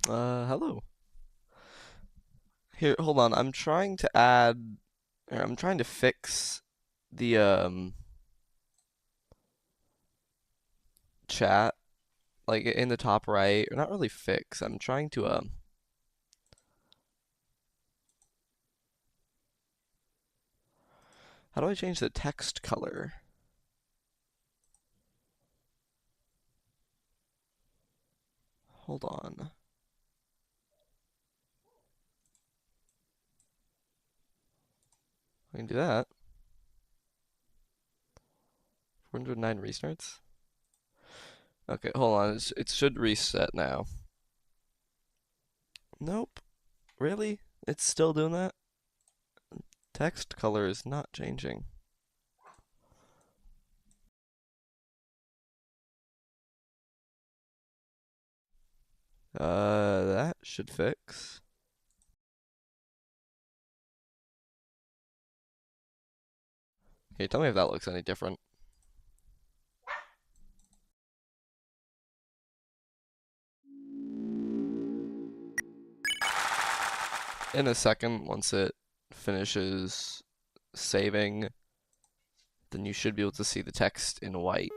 Hello. Here, hold on. I'm trying to add, or I'm trying to fix the chat, like in the top right, or not really fix. I'm trying to how do I change the text color? Hold on. I can do that. 409 restarts. Okay, hold on. It should reset now. Nope. Really? It's still doing that? Text color is not changing. That should fix. Okay, tell me if that looks any different. In a second, once it finishes saving, then you should be able to see the text in white.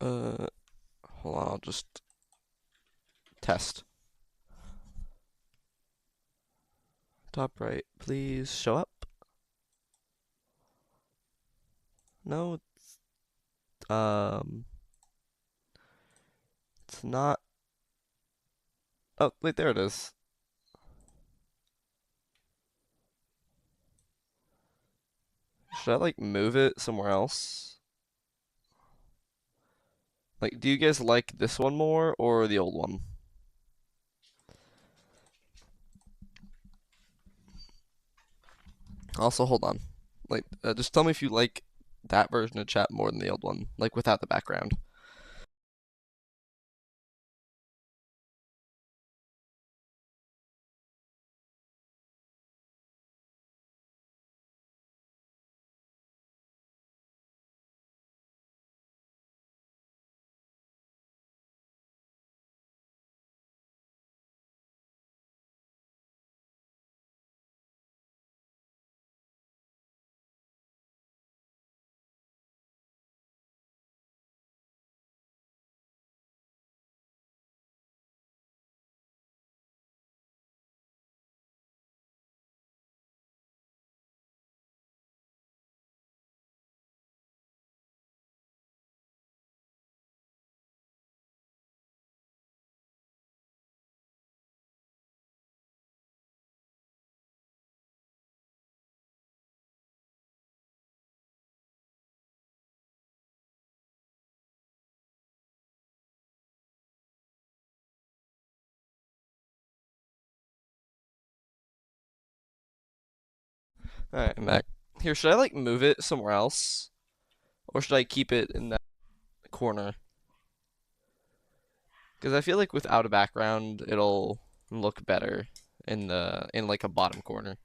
Uh, Hold on, I'll just test. Top right, please show up. No, it's not. Oh, wait, there it is. Should I like move it somewhere else? Like, do you guys like this one more or the old one? Also, hold on. Like, just tell me if you like that version of chat more than the old one, like without the background. Alright, I'm back. Here, should I like move it somewhere else? Or should I keep it in that corner? Because I feel like without a background, it'll look better in like a bottom corner.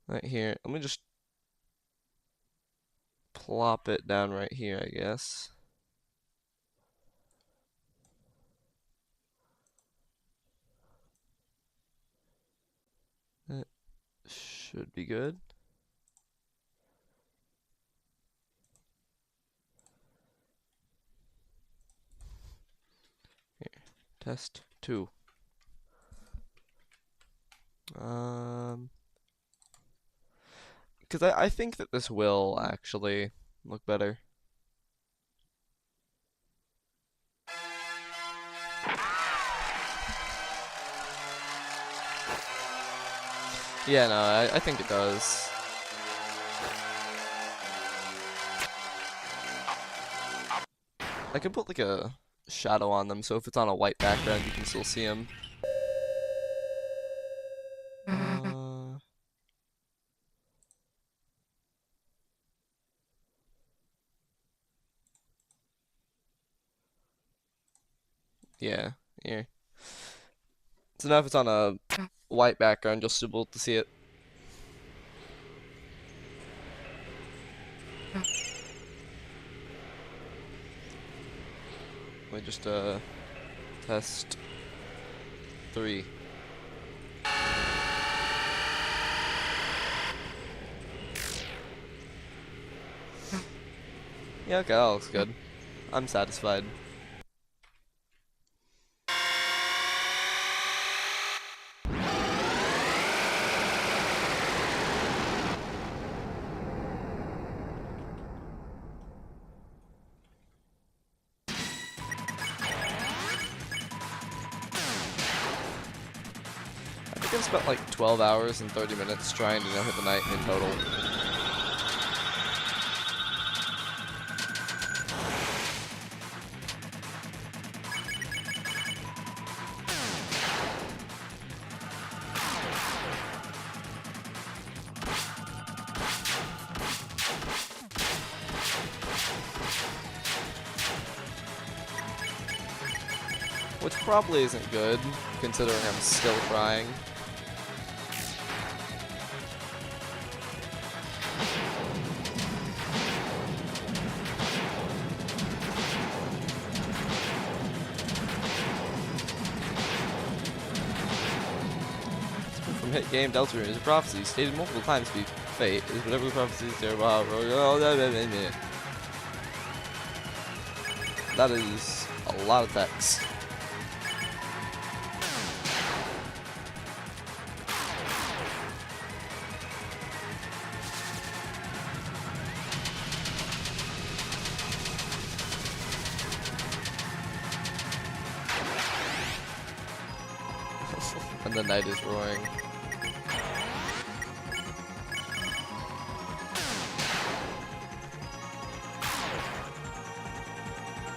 Right here. Let me just plop it down right here, I guess. That should be good. Here, test 2. Um, because I think that this will actually look better. Yeah, no, I think it does. I can put like a shadow on them, so if it's on a white background, you can still see them. Uh, Yeah, here. So now if it's on a white background, you'll still be able to see it. Let me just test 3. Yeah, okay, that looks good. I'm satisfied. I think I've spent like 12 hours and 30 minutes trying to hit the night in total. Which probably isn't good, considering I'm still trying. From hit game, Deltarune is a prophecy stated multiple times to be fate, is whatever the prophecy is there about. That is a lot of text. And the night is roaring.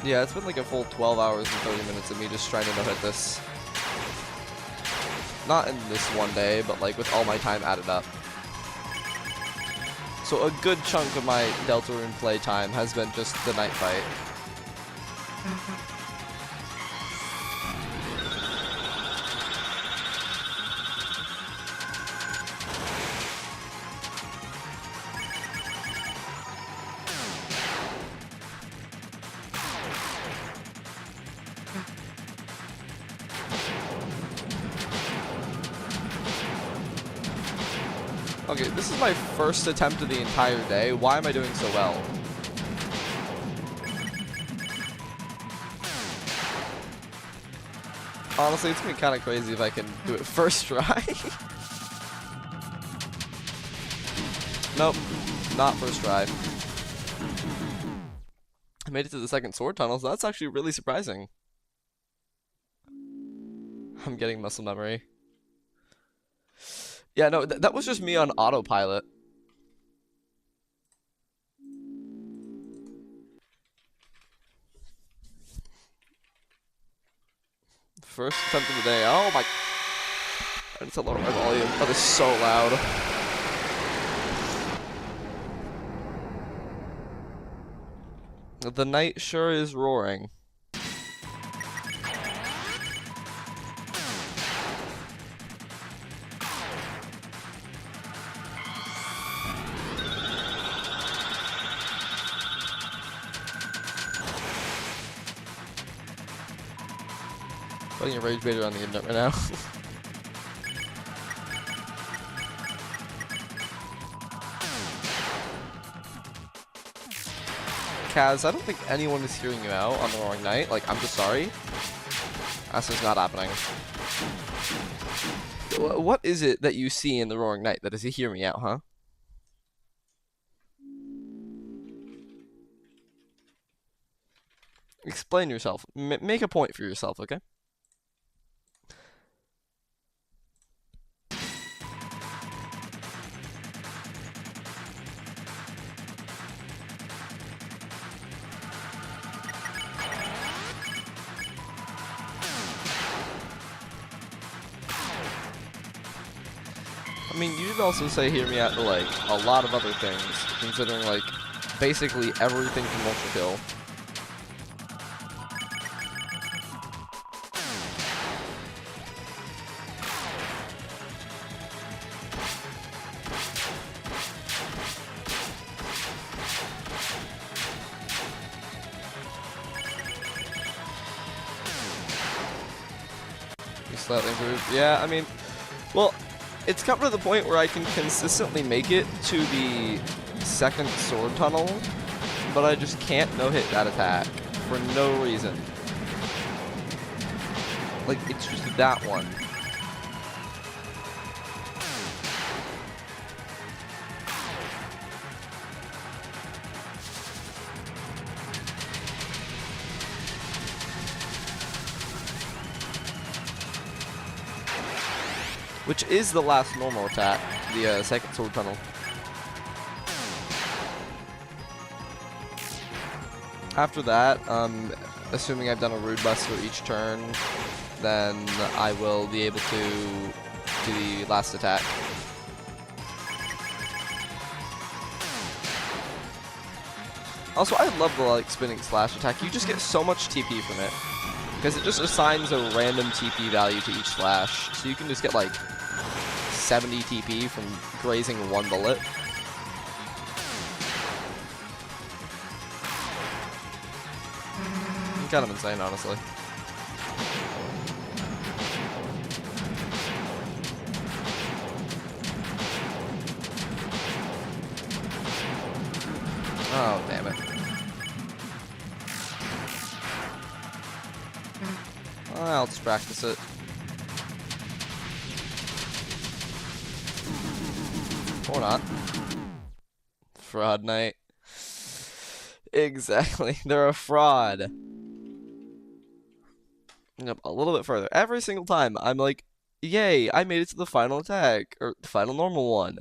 Yeah, it's been like a full 12 hours and 30 minutes of me just trying to hit this. Not in this one day, but like with all my time added up. So a good chunk of my Deltarune play time has been just the night fight. Okay, this is my first attempt of the entire day. Why am I doing so well? Honestly, it's gonna be kind of crazy if I can do it first try. Nope, not first try. I made it to the second sword tunnel, so that's actually really surprising. I'm getting muscle memory. Yeah, no, that was just me on autopilot. First attempt of the day. Oh my. I need to lower my volume. That is so loud. The night sure is roaring. Putting a rage baiter on the internet right now. Kaz, I don't think anyone is hearing you out on the Roaring Night. Like, I'm just sorry. That's just not happening. What is it that you see in the Roaring Night that is a hear me out, huh? Explain yourself. Make a point for yourself, okay? I mean, you did also say hear me out to, like, a lot of other things, considering, like, basically everything from Ultra Kill. slightly improved. Yeah, I mean, well, it's come to the point where I can consistently make it to the second sword tunnel, but I just can't no-hit that attack for no reason. Like, it's just that one. Which is the last normal attack, the second sword tunnel. After that, assuming I've done a Rude Buster each turn, then I will be able to do the last attack. Also, I love the like spinning slash attack. You just get so much TP from it, because it just assigns a random TP value to each slash, so you can just get like 70 TP from grazing one bullet. Kind of insane, honestly. Oh, damn it. I'll just practice it. Or not. Fraud Knight. Exactly. They're a fraud. Yep, a little bit further. Every single time, I'm like, yay, I made it to the final attack, or final normal one.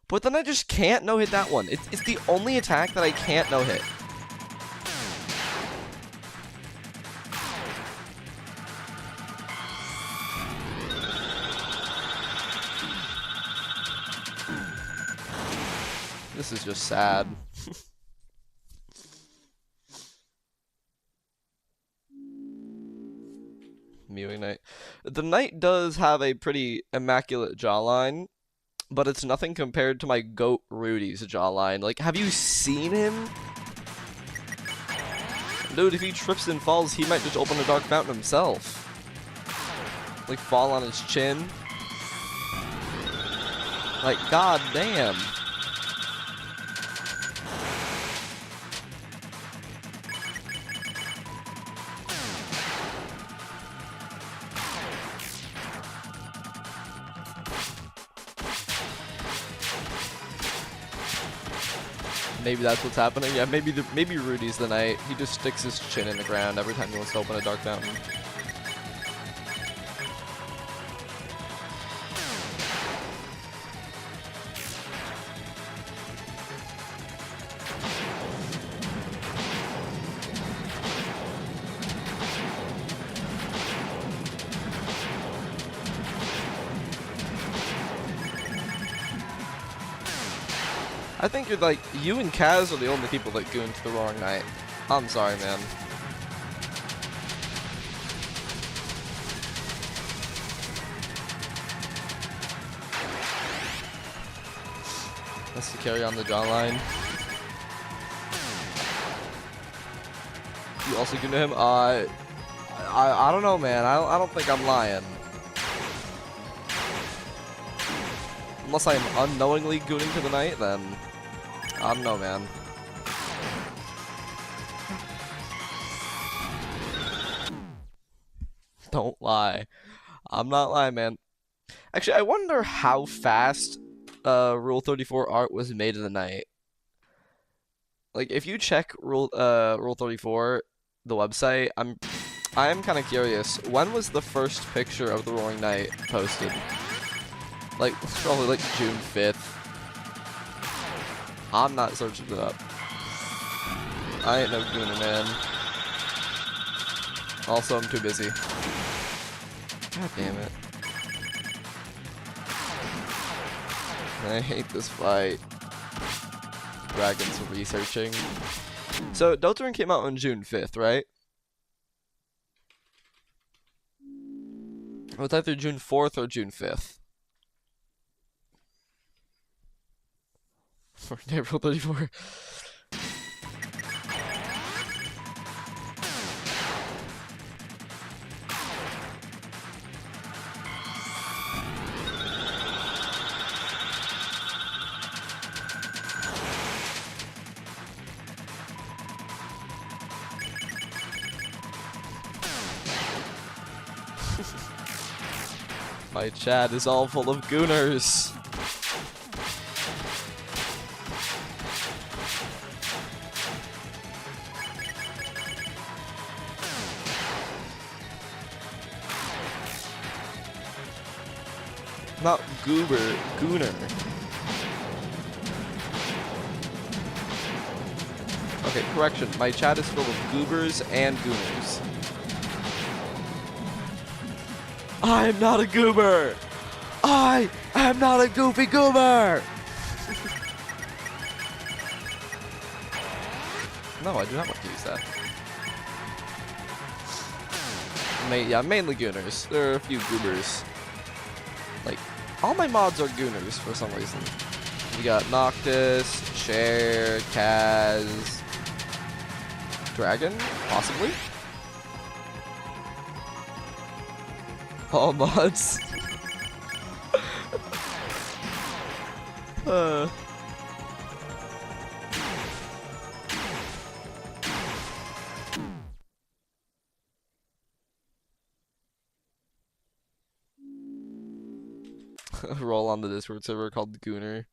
But then I just can't no-hit that one. It's the only attack that I can't no-hit. This is just sad. Mewing Knight. The Knight does have a pretty immaculate jawline, but it's nothing compared to my goat Rudy's jawline. Like, have you seen him? Dude, if he trips and falls, he might just open a Dark Fountain himself. Like, fall on his chin. Like, god damn. Maybe that's what's happening. Yeah, maybe Rudy's the Knight. He just sticks his chin in the ground every time he wants to open a Dark Fountain. I think you're like, you and Kaz are the only people that go into the Roaring Knight. I'm sorry, man. That's to carry on the jawline. You also go to him? I don't know, man. I don't think I'm lying. Unless I'm unknowingly gooning to the Knight, then I don't know, man. Don't lie. I'm not lying, man. Actually, I wonder how fast Rule 34 art was made of the Knight. Like, if you check Rule 34, the website, I am kind of curious. When was the first picture of the Roaring Knight posted? Like, probably like June 5th. I'm not searching it up. I ain't no gooner, man. Also, I'm too busy. God damn it. I hate this fight. Dragons researching. So, Deltarune came out on June 5th, right? It was either June 4th or June 5th. For April 34. My chat is all full of gooners. Not goober, gooner. Okay, correction. My chat is full of goobers and gooners. I am not a goober! I am not a goofy goober! No, I do not want to use that. Yeah, mainly gooners. There are a few goobers. Like, all my mods are gooners for some reason. We got Noctis, Cher, Kaz, Dragon, possibly? All mods. Roll on the Discord server called Gooner.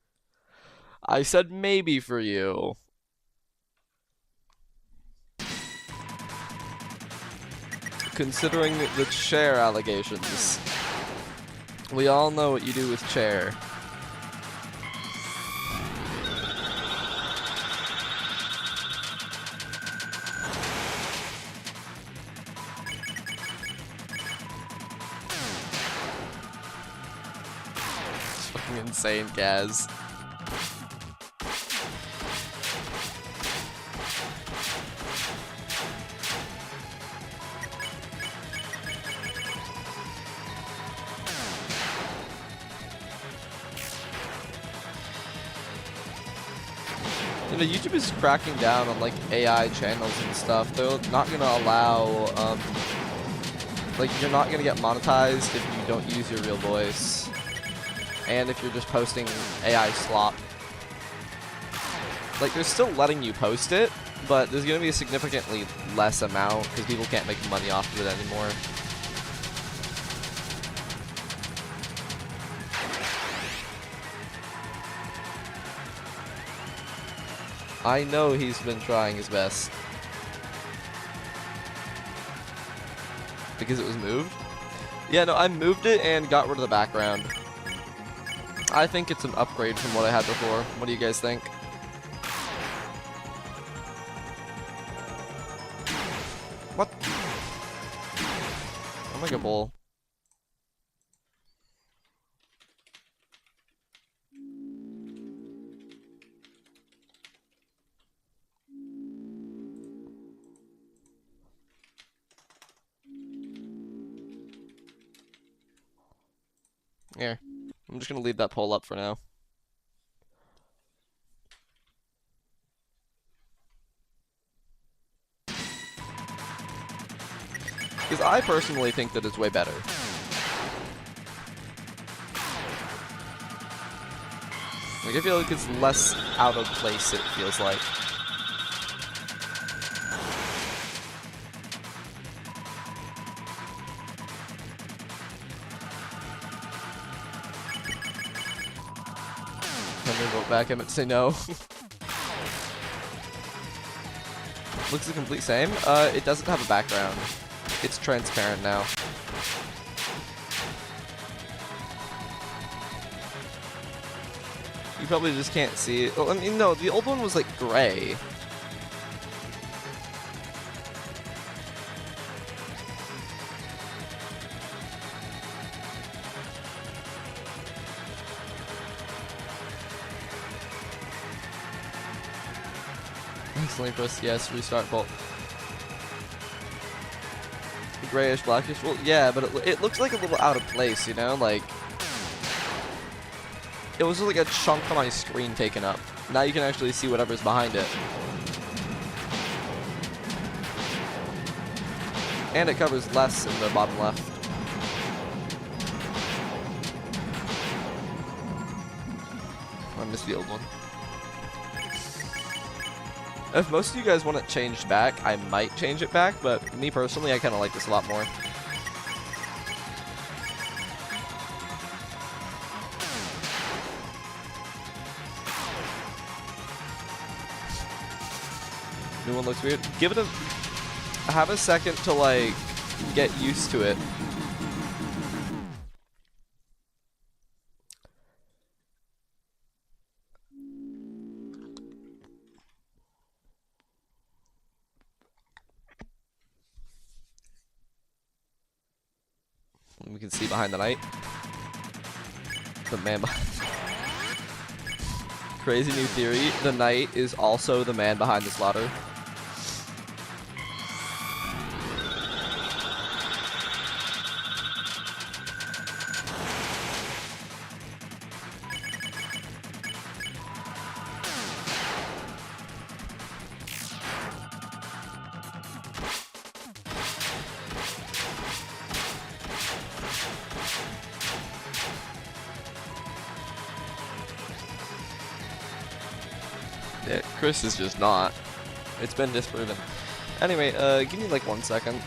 I said maybe for you. Considering the chair allegations. We all know what you do with chair. It's fucking insane, Gaz. You know, YouTube is cracking down on like AI channels and stuff. They're not gonna allow, like, you're not gonna get monetized if you don't use your real voice, and if you're just posting AI slop. Like, they're still letting you post it, but there's gonna be a significantly less amount because people can't make money off of it anymore. I know he's been trying his best. Because it was moved? Yeah, no, I moved it and got rid of the background. I think it's an upgrade from what I had before. What do you guys think? What? I'm like a bull. Here. I'm just gonna leave that poll up for now. Because I personally think that it's way better. Like, I feel like it's less out of place, it feels like. I'm gonna vote back him and say no. Looks the complete same. It doesn't have a background. It's transparent now. You probably just can't see it. Well, I mean, no, the old one was like gray. Instantly press yes, restart bolt. Grayish, blackish. Well, yeah, but it looks like a little out of place, you know? Like, it was like a chunk of my screen taken up. Now you can actually see whatever's behind it. And it covers less in the bottom left. I missed the old one. If most of you guys want it changed back, I might change it back, but me personally, I kind of like this a lot more. New one looks weird. Give it a... Have a second to, like, get used to it. We can see behind the knight. The man behind... Crazy new theory. The knight is also the man behind the slaughter. Yeah, Chris is just not. It's been disproven. Anyway, give me like 1 second.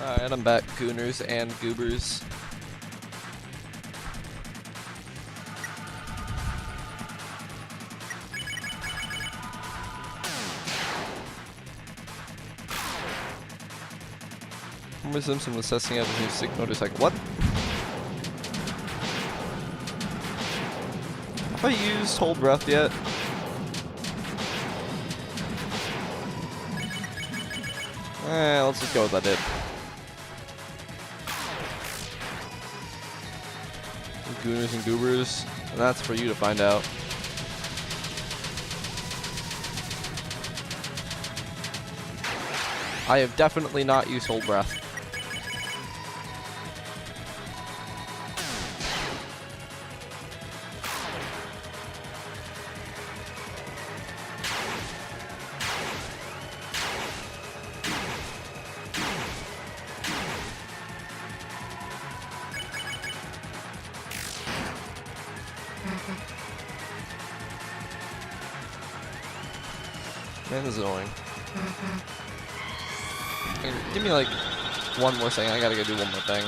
Alright, I'm back, Gooners and Goobers. Homer Simpson was testing out his new sick motorcycle. What? Have I used Hold Breath yet? Let's just go with that dip. Gooners and Goobers, and that's for you to find out. I have definitely not used Hold Breath. Man, this is annoying. Give me like one more second. I gotta go do one more thing.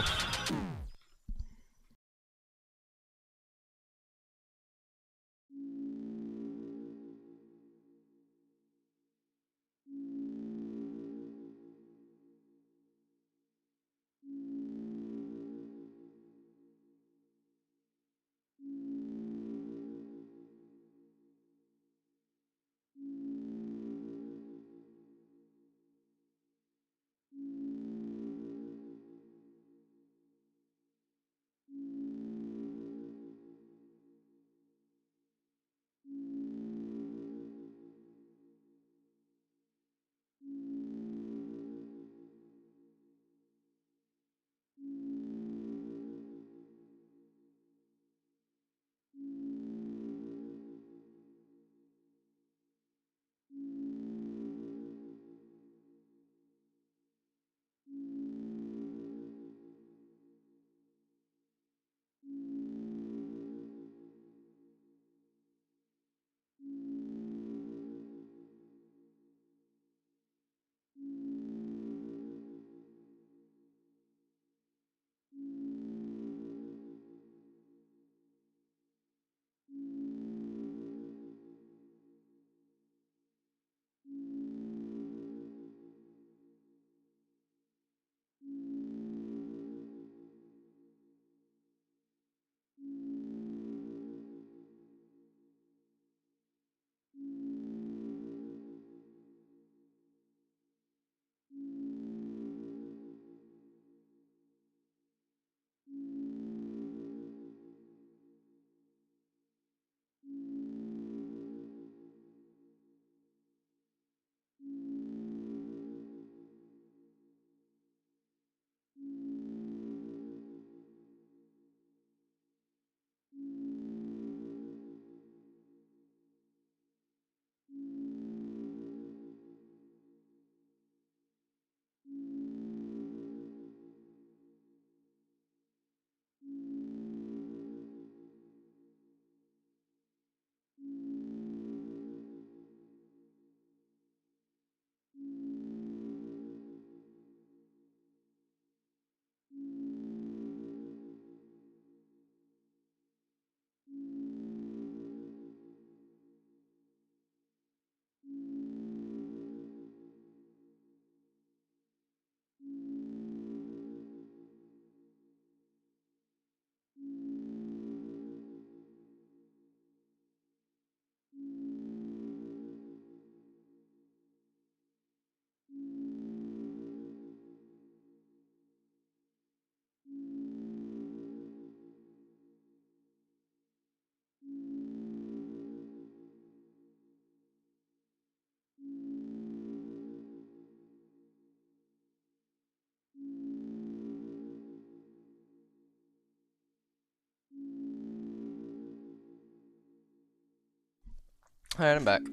Alright, I'm back.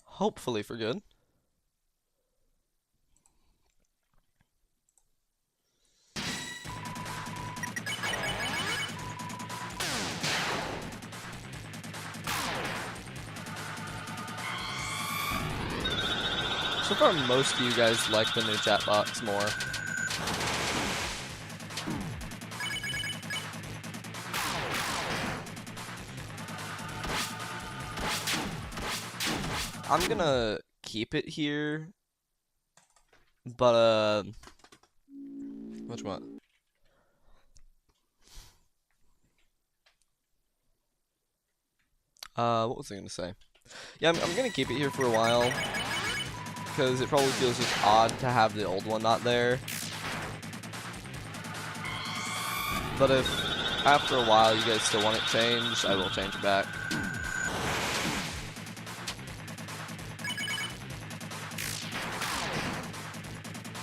Hopefully for good. So far, most of you guys like the new chat box more. I'm gonna keep it here, but which one? What was I gonna say? Yeah, I'm gonna keep it here for a while, because it probably feels just odd to have the old one not there. But if after a while you guys still want it changed, I will change it back.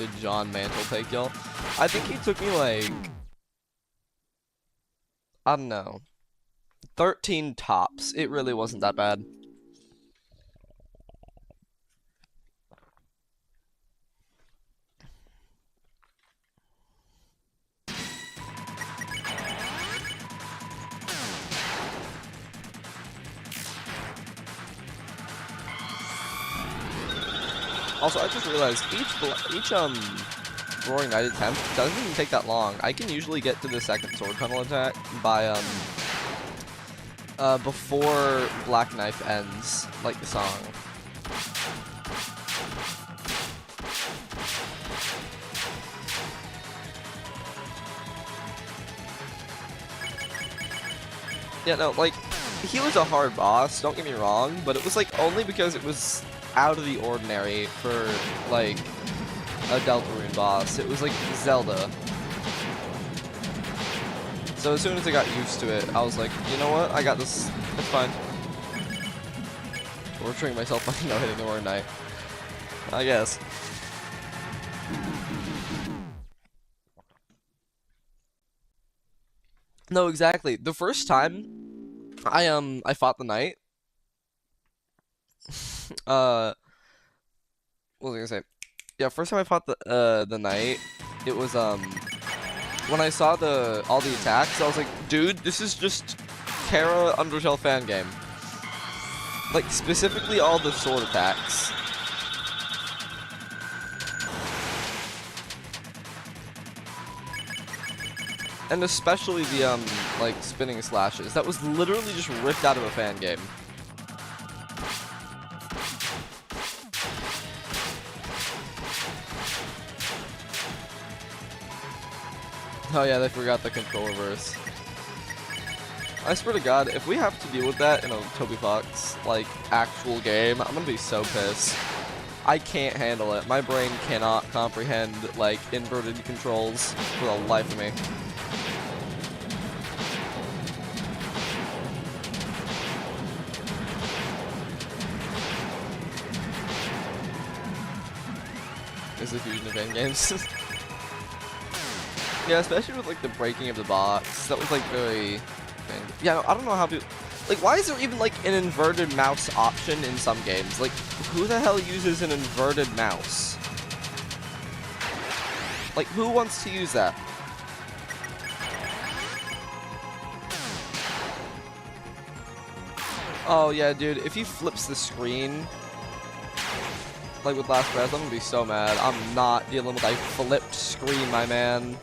did John Mantle take y'all? I think he took me like, I don't know, 13 tops. It really wasn't that bad. Also, I just realized each Roaring Knight attempt doesn't even take that long. I can usually get to the second sword tunnel attack by before Black Knife ends, like the song. Yeah, no, like, he was a hard boss, don't get me wrong, but it was like only because it was out of the ordinary for like a Deltarune boss. It was like Zelda. So as soon as I got used to it, I was like, you know what? I got this. It's fine. Torturing myself by no hitting the Roaring Knight, I guess. No, exactly. The first time I fought the knight, what was I gonna say? Yeah, first time I fought the knight, it was when I saw all the attacks, I was like, dude, this is just Terra Undertale fan game. Like specifically all the sword attacks. And especially the like spinning slashes. That was literally just ripped out of a fan game. Oh yeah, they forgot the control reverse. I swear to God, if we have to deal with that in a Toby Fox, like, actual game, I'm gonna be so pissed. I can't handle it. My brain cannot comprehend, like, inverted controls for the life of me. Is the fusion of end games. Yeah, especially with like the breaking of the box. That was like very... Yeah, I don't know how people... Like, why is there even like an inverted mouse option in some games? Like, who the hell uses an inverted mouse? Like, who wants to use that? Oh yeah, dude, if he flips the screen, like with Last Breath, I'm gonna be so mad. I'm not dealing with a flipped screen, my man.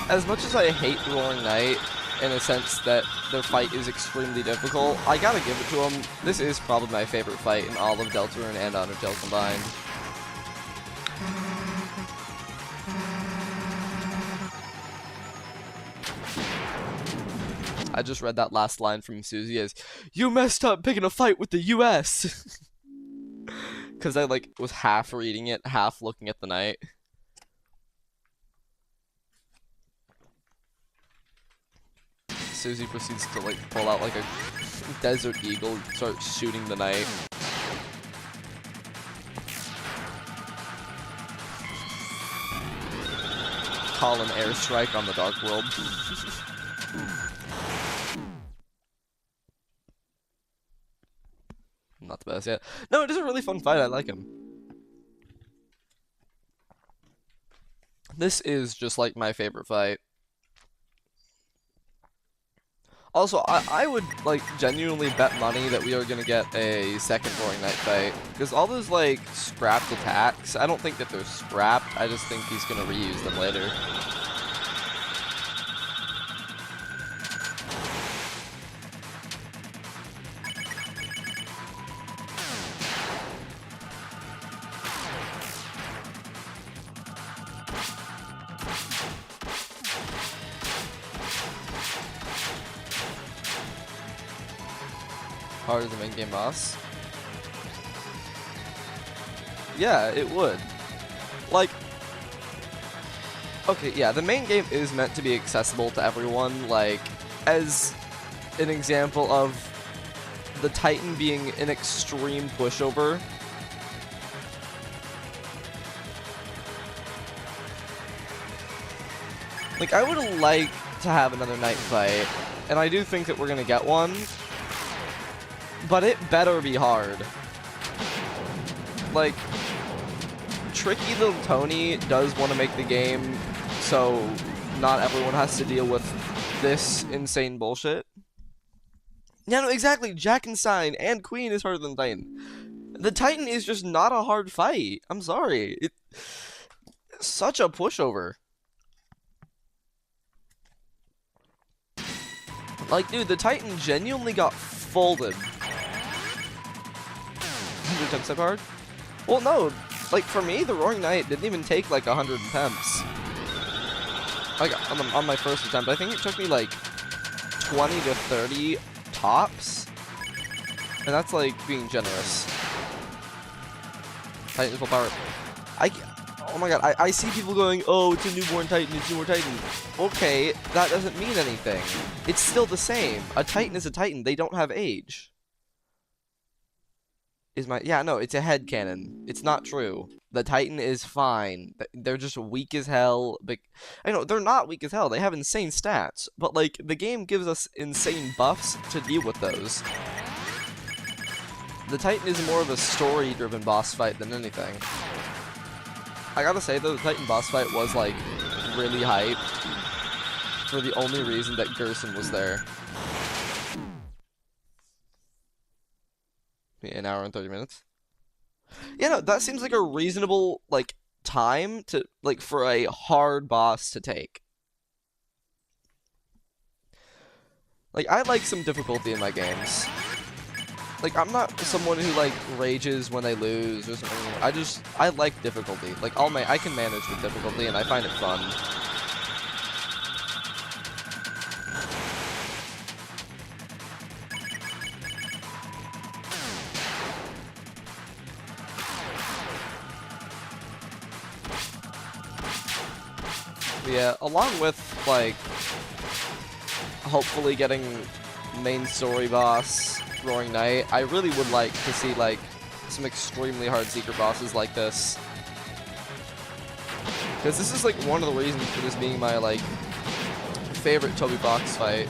As much as I hate Roaring Knight, in a sense that their fight is extremely difficult, I gotta give it to him. This is probably my favorite fight in all of Deltarune and Undertale combined. I just read that last line from Susie as, "You messed up picking a fight with the US!" Because I, like, was half reading it, half looking at the knight. Susie proceeds to, like, pull out, like, a Desert Eagle and start shooting the knight. Call an airstrike on the Dark World. Not the best yet. No, it is a really fun fight. I like him. This is just like my favorite fight. Also, I would like genuinely bet money that we are gonna get a second Roaring Knight fight, because all those like scrapped attacks, I don't think that they're scrapped. I just think he's gonna reuse them later. Harder than main game boss? Yeah, it would. Like, okay, yeah, the main game is meant to be accessible to everyone. Like, as an example of the Titan being an extreme pushover. Like, I would like to have another Knight fight, and I do think that we're gonna get one, but it better be hard. Like, Tricky Little Tony does want to make the game so not everyone has to deal with this insane bullshit. Yeah, no, exactly. Jackenstein and Queen is harder than Titan. The Titan is just not a hard fight. I'm sorry. It's such a pushover. Like, dude, the Titan genuinely got folded. 110 step hard? Well, no. Like, for me, the Roaring Knight didn't even take, like, 100 attempts. Like, on my first attempt, I think it took me, like, 20 to 30 tops. And that's, like, being generous. Titan full power. Oh my god, I see people going, oh, it's a newborn Titan, it's a newborn Titan. Okay, that doesn't mean anything. It's still the same. A Titan is a Titan. They don't have age. Yeah, no, it's a headcanon. It's not true. The Titan is fine. They're just weak as hell. But I know, they're not weak as hell. They have insane stats. But, like, the game gives us insane buffs to deal with those. The Titan is more of a story-driven boss fight than anything. I gotta say, though, the Titan boss fight was, like, really hype for the only reason that Gerson was there. An hour and 30 minutes. Yeah, no, that seems like a reasonable, like, time to, like, for a hard boss to take. Like, I like some difficulty in my games. Like, I'm not someone who, like, rages when they lose or something. I like difficulty. Like, I can manage with difficulty, and I find it fun. Yeah, along with, like, hopefully getting main story boss, Roaring Knight, I really would like to see, like, some extremely hard secret bosses like this. Because this is, like, one of the reasons for this being my, like, favorite Toby Fox fight.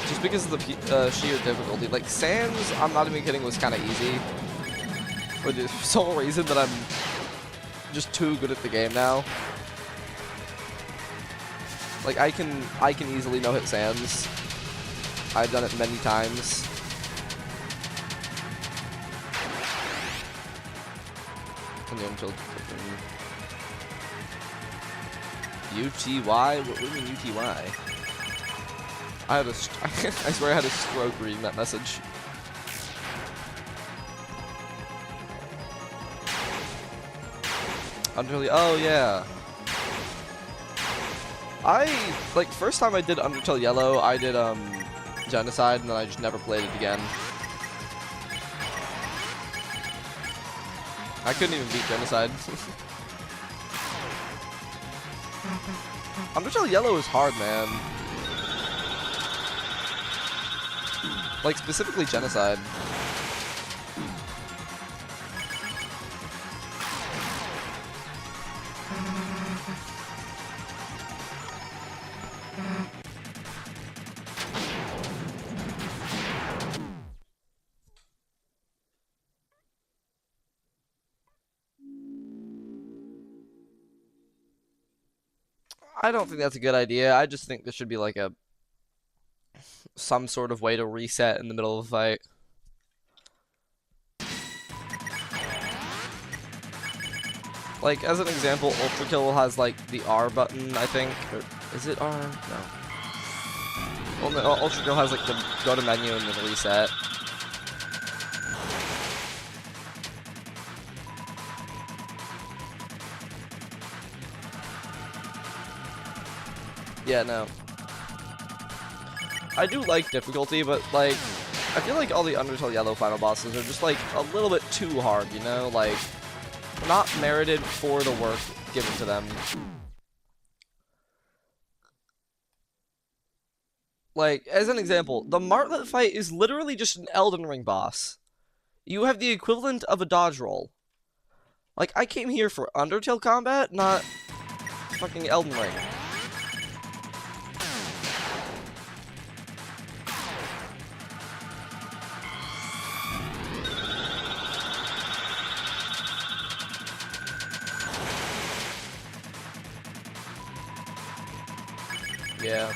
Just because of the sheer difficulty. Like, Sans, I'm not even kidding, was kind of easy. For the sole reason that I'm just too good at the game now. Like, I can easily no-hit Sans. I've done it many times. UTY? What do you mean UTY? I swear I had a stroke reading that message. Oh yeah. Like, first time I did Undertale Yellow, I did, Genocide, and then I just never played it again. I couldn't even beat Genocide. Undertale Yellow is hard, man. Like, specifically Genocide. I don't think that's a good idea. I just think there should be like some sort of way to reset in the middle of a fight. Like, as an example, Ultra Kill has like the R button, I think. Or is it R? No. Well, no, Ultra Kill has like the go to menu and then reset. Yeah, no. I do like difficulty, but, like, I feel like all the Undertale Yellow final bosses are just, like, a little bit too hard, you know? Like, not merited for the work given to them. Like, as an example, the Martlet fight is literally just an Elden Ring boss. You have the equivalent of a dodge roll. Like, I came here for Undertale combat, not fucking Elden Ring. Yeah.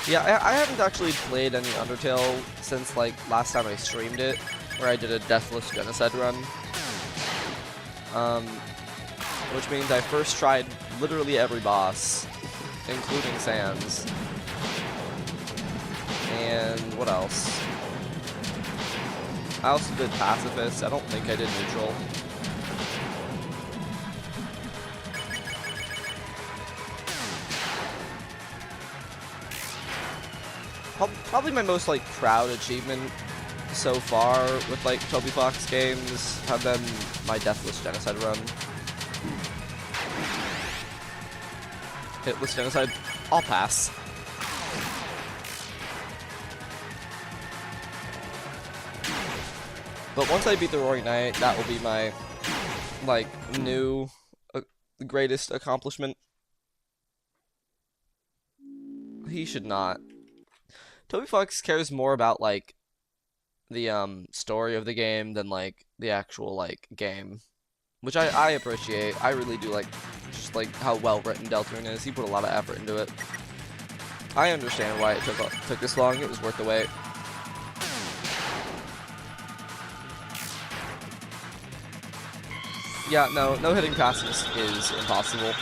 Yeah, I haven't actually played any Undertale since, like, last time I streamed it, where I did a Deathless Genocide run. Which means I first tried literally every boss, including Sans. And what else? I also did Pacifist. I don't think I did Neutral. Probably my most, like, proud achievement so far with, like, Toby Fox games have been my Deathless Genocide run. Hitless Genocide, I'll pass. But once I beat the Roaring Knight, that will be my, like, new greatest accomplishment. He should not. Toby Fox cares more about, like, the story of the game than, like, the actual, like, game. Which I appreciate. I really do like just like how well written Deltarune is. He put a lot of effort into it. I understand why it took this long. It was worth the wait. Yeah, no hitting Pacifist is impossible.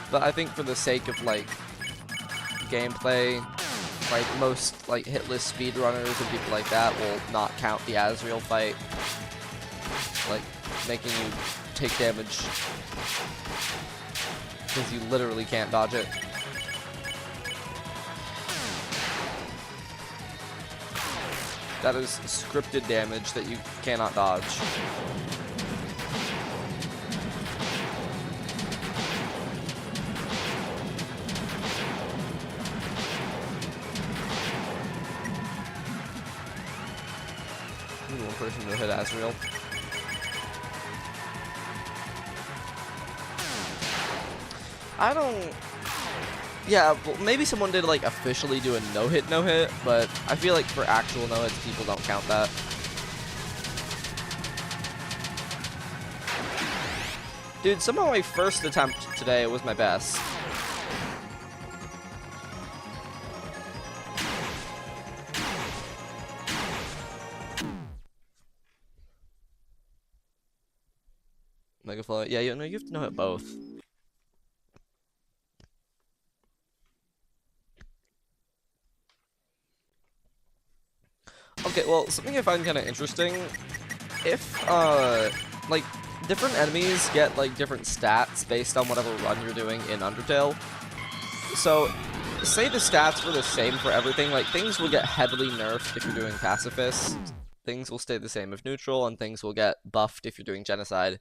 But I think for the sake of, like, gameplay, like, most, like, hitless speedrunners and people like that will not count the Asriel fight. Like, making you take damage because you literally can't dodge it. That is scripted damage that you cannot dodge. One person to hit Asriel. I don't... Yeah, well, maybe someone did, like, officially do a no-hit, but I feel like for actual no-hits, people don't count that. Dude, somehow my first attempt today was my best. Mega Flow. Yeah, you have to know it both. Okay, well, something I find kind of interesting, if, like, different enemies get, like, different stats based on whatever run you're doing in Undertale. So, say the stats were the same for everything, like, things will get heavily nerfed if you're doing Pacifist, things will stay the same if Neutral, and things will get buffed if you're doing Genocide.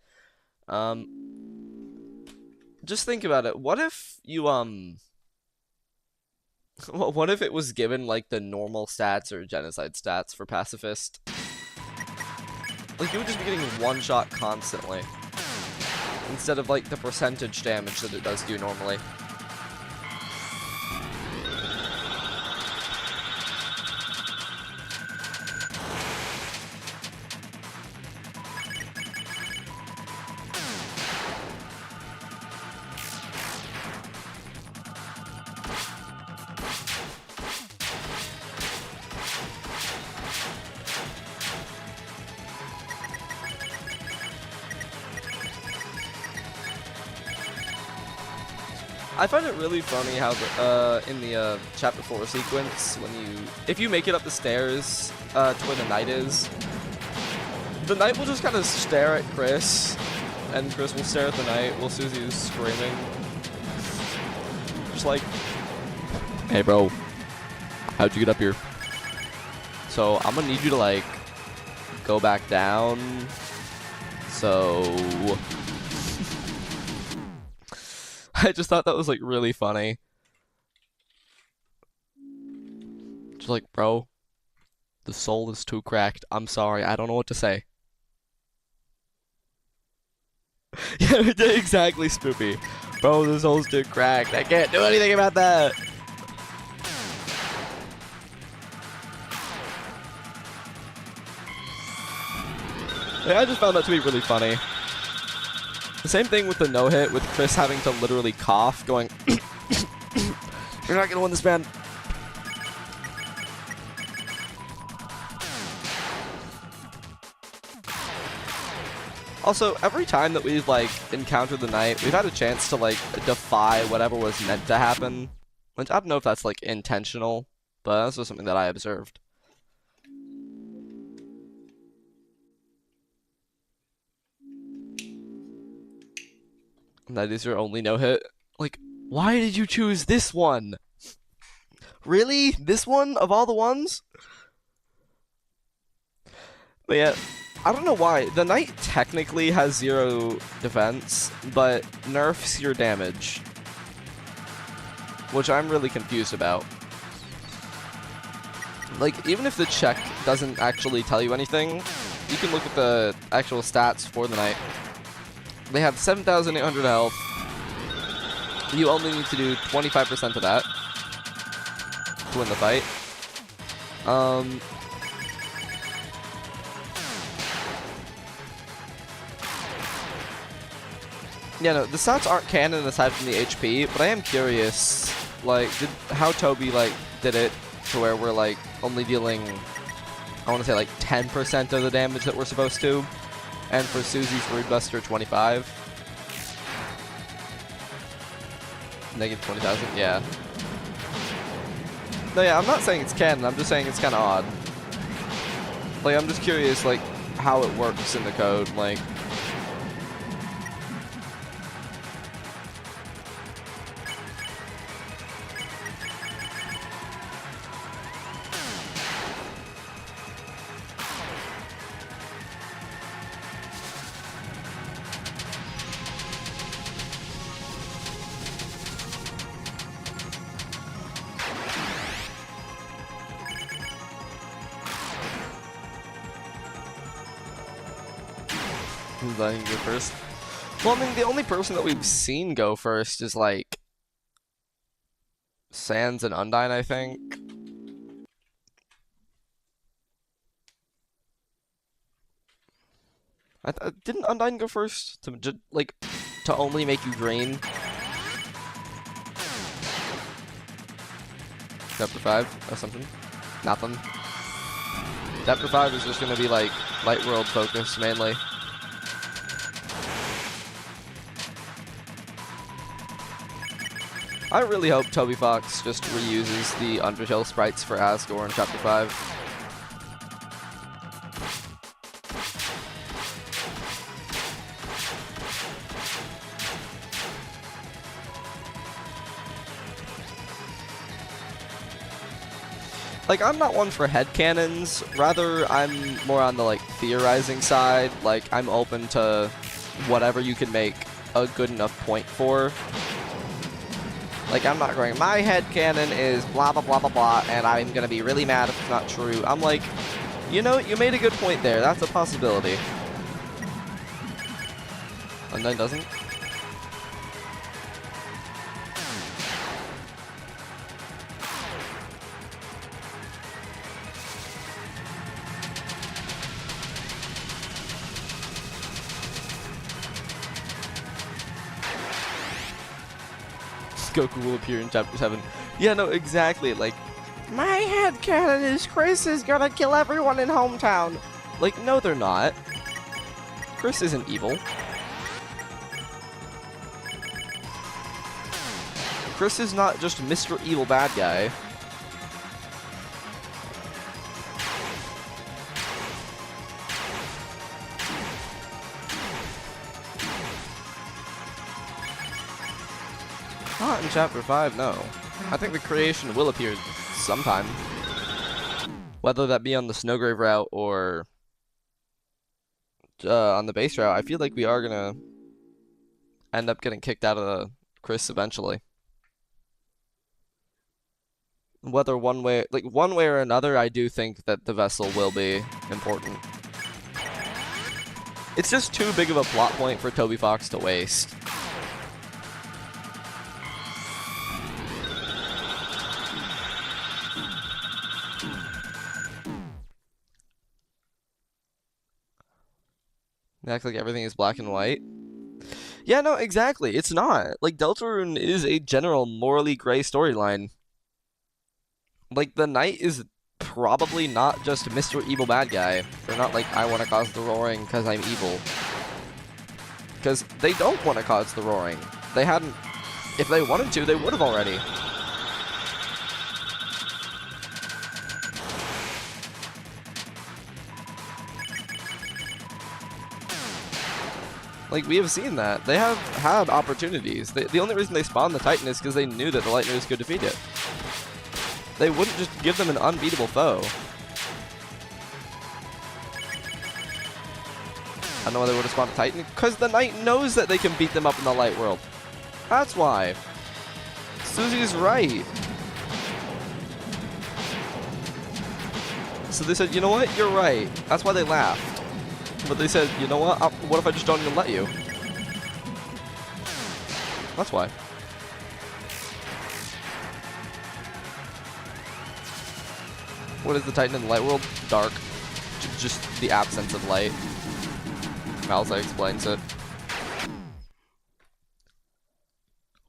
Just think about it. What if you, what if it was given, like, the normal stats or Genocide stats for Pacifist? Like, you would just be getting one shot constantly, instead of, like, the percentage damage that it does do normally. I find it really funny how the, in the chapter 4 sequence, if you make it up the stairs to where the knight is, the knight will just kind of stare at Chris, and Chris will stare at the knight while Susie is screaming. Just like, hey bro, how'd you get up here? So I'm gonna need you to like go back down. So I just thought that was like really funny. Just like, bro, the soul is too cracked. I'm sorry, I don't know what to say. Yeah, exactly, Spoopy. Bro, the soul's too cracked. I can't do anything about that. Yeah, I just found that to be really funny. The same thing with the no-hit, with Chris having to literally cough, going, you're not gonna win this, man. Also, every time that we've, like, encountered the knight, we've had a chance to, like, defy whatever was meant to happen. Which, I don't know if that's, like, intentional, but that's just something that I observed. That is your only no-hit? Like, why did you choose this one? Really? This one, of all the ones? But yeah, I don't know why. The knight technically has 0 defense, but nerfs your damage. Which I'm really confused about. Like, even if the check doesn't actually tell you anything, you can look at the actual stats for the knight. They have 7,800 health. You only need to do 25% of that to win the fight. Yeah, no, the stats aren't canon aside from the HP, but I am curious, like, how Toby, like, did it to where we're, like, only dealing, I want to say, like, 10% of the damage that we're supposed to, and for Susie's Rude Buster, 25. Negative 20,000, yeah. No, yeah, I'm not saying it's canon, I'm just saying it's kind of odd. Like, I'm just curious, like, how it works in the code, like... Who's letting you go first? Well, I mean, the only person that we've seen go first is, like, Sans and Undyne, I think. Didn't Undyne go first? To only make you green? Chapter 5 or something? Nothing. Chapter 5 is just gonna be, like, Light World focus, mainly. I really hope Toby Fox just reuses the Undertale sprites for Asgore in Chapter 5. Like, I'm not one for headcanons, rather I'm more on the, like, theorizing side. Like, I'm open to whatever you can make a good enough point for. Like, I'm not going, my headcanon is blah blah blah blah blah, and I'm gonna be really mad if it's not true. I'm like, you know, you made a good point there, that's a possibility. Undyne doesn't? Goku will appear in Chapter 7. Yeah, no, exactly. Like, my headcanon is Chris is gonna kill everyone in Hometown. Like, no, they're not. Chris isn't evil. Chris is not just Mr. Evil Bad Guy. Not in Chapter 5, no. I think the creation will appear sometime. Whether that be on the Snowgrave route or on the base route, I feel like we are gonna end up getting kicked out of the Chris eventually. Whether one way or another, I do think that the vessel will be important. It's just too big of a plot point for Toby Fox to waste. They act like everything is black and white. Yeah, no, exactly. It's not. Like, Deltarune is a general morally gray storyline. Like, the knight is probably not just Mr. Evil Bad Guy. They're not like, I want to cause the roaring because I'm evil. Because they don't want to cause the roaring. They hadn't... If they wanted to, they would have already. Like, we have seen that. They have had opportunities. The only reason they spawned the Titan is because they knew that the Lightners could defeat it. They wouldn't just give them an unbeatable foe. I don't know why they would have spawned a Titan. Because the Knight knows that they can beat them up in the Light World. That's why. Susie's right. So they said, you know what? You're right. That's why they laughed. But they said, you know what if I just don't even let you? That's why. What is the Titan in the Light World? Dark. Just the absence of light. Malzai explains it.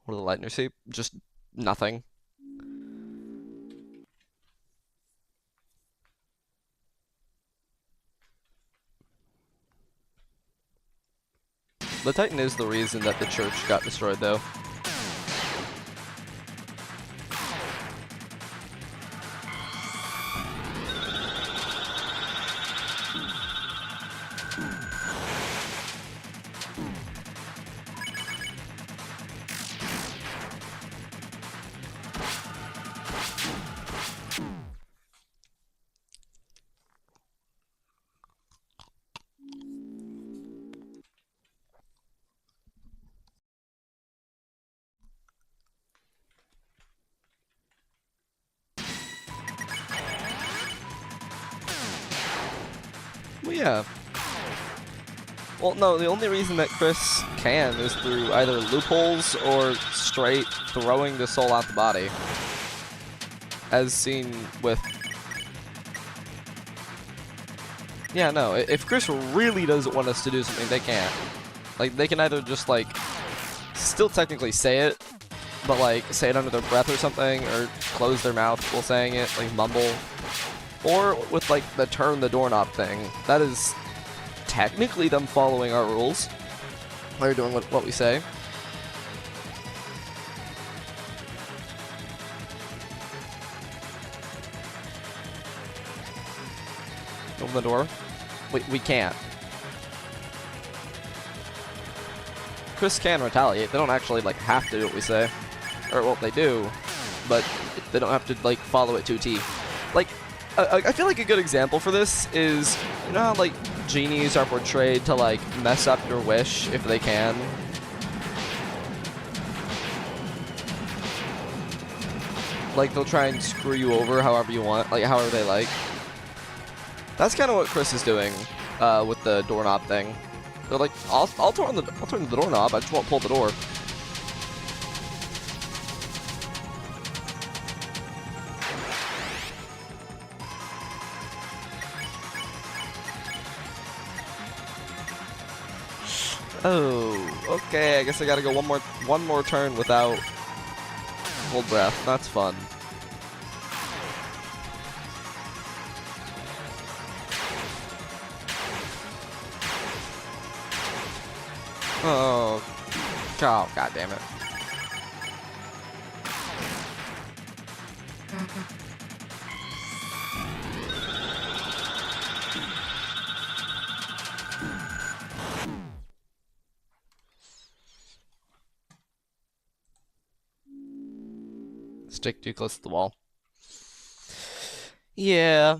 What do the Lightners see? Just nothing. The Titan is the reason that the church got destroyed, though. Well, yeah. Well, no, the only reason that Chris can is through either loopholes or straight throwing the soul out the body. As seen with... Yeah, no, if Chris really doesn't want us to do something, they can't. Like, they can either just, like, still technically say it, but, like, say it under their breath or something, or close their mouth while saying it, like, mumble. Or with, like, the turn the doorknob thing. That is technically them following our rules. They're doing what we say. Open the door. We can't. Chris can retaliate. They don't actually, like, have to do what we say. Or, well, they do, but they don't have to, like, follow it to a T. Like, I feel like a good example for this is, you know how, like, genies are portrayed to, like, mess up your wish if they can? Like, they'll try and screw you over however you want, like, however they like. That's kind of what Chris is doing with the doorknob thing. They're like, I'll turn the doorknob, I just won't pull the door. Oh, okay, I guess I gotta go one more turn without full breath. That's fun. Oh, God damn it. Stick too close to the wall. Yeah.